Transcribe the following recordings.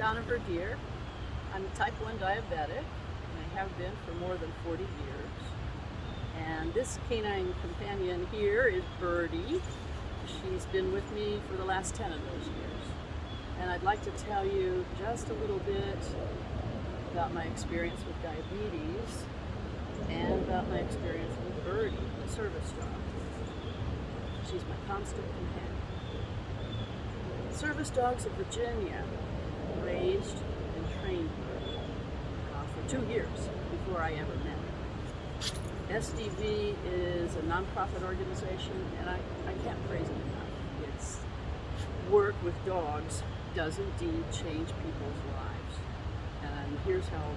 Donna and Birdie. I'm type 1 diabetic, and I have been for more than 40 years. And this canine companion here is Birdie. She's been with me for the last 10 of those years. And I'd like to tell you just a little bit about my experience with diabetes and about my experience with Birdie, the service dog. She's my constant companion. Service dogs of Virginia raised and trained Birdie for 2 years before I ever met her. SDV is a nonprofit organization, and I can't praise it enough. Its work with dogs does indeed change people's lives. And here's how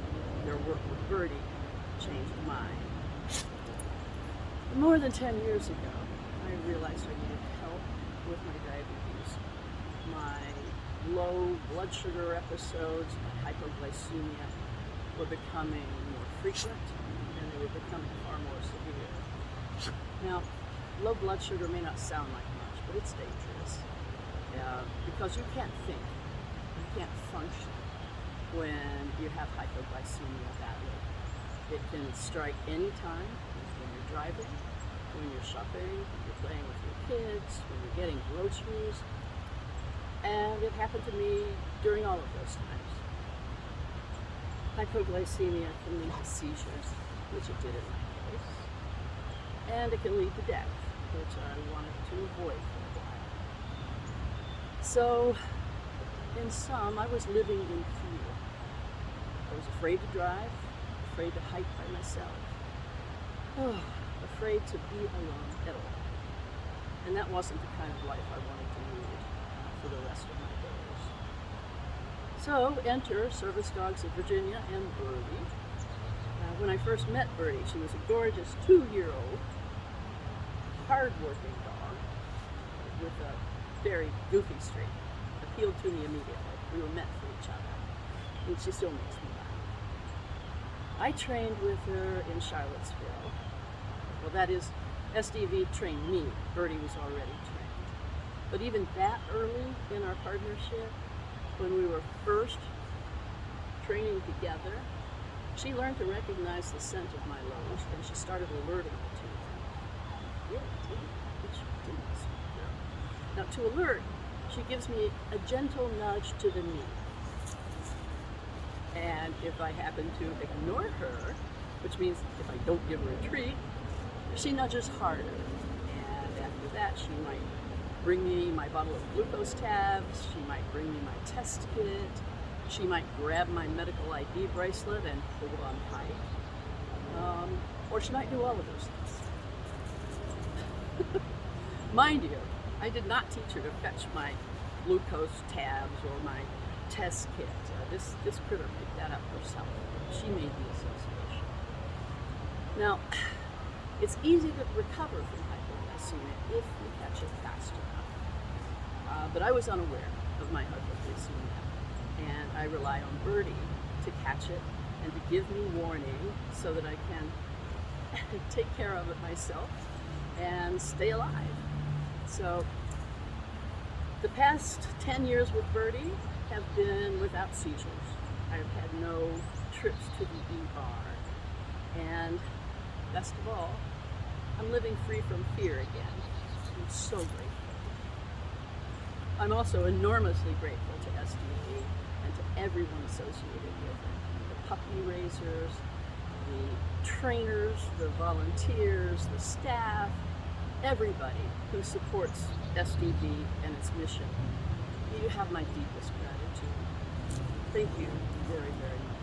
their work with Birdie changed mine. More than 10 years ago, I realized I needed help with my diabetes. My low blood sugar episodes, my hypoglycemia were becoming more frequent, and they were becoming far more severe. Now, low blood sugar may not sound like much, but it's dangerous because you can't think, you can't function when you have hypoglycemia that way. It can strike any time, when you're driving, when you're shopping, when you're playing with your kids, when you're getting groceries. And it happened to me during all of those times. Hypoglycemia can lead to seizures, which it did in my case. And it can lead to death, which I wanted to avoid for a while. So, in sum, I was living in fear. I was afraid to drive, afraid to hike by myself, afraid to be alone at all. And that wasn't the kind of life I wanted to lead for the rest of my days. So enter Service Dogs of Virginia and Birdie. When I first met Birdie, she was a gorgeous 2-year-old, hard-working dog with a very goofy streak. Appealed to me immediately. We were meant for each other. And she still makes me laugh. I trained with her in Charlottesville. Well, that is, SDV trained me. Birdie was already trained. But even that early in our partnership, when we were first training together, she learned to recognize the scent of my lows, and she started alerting me to them. Yeah, what you do, sweet girl. Now, to alert, she gives me a gentle nudge to the knee. And if I happen to ignore her, which means if I don't give her a treat, she nudges harder. And after that, she might bring me my bottle of glucose tabs, she might bring me my test kit, she might grab my medical ID bracelet and hold on tight. Or she might do all of those things. Mind you, I did not teach her to fetch my glucose tabs or my test kit. This critter picked that up herself. She made the association. Now, it's easy to recover from hypoglycemia if you catch it fast enough. But I was unaware of my hypoglycemia, and I rely on Birdie to catch it and to give me warning so that I can take care of it myself and stay alive. So the past 10 years with Birdie have been without seizures. I've had no trips to the ER. And best of all, I'm living free from fear again. I'm so grateful. I'm also enormously grateful to SDV and to everyone associated with it. The puppy raisers, the trainers, the volunteers, the staff, everybody who supports SDV and its mission. You have my deepest gratitude. Thank you very, very much.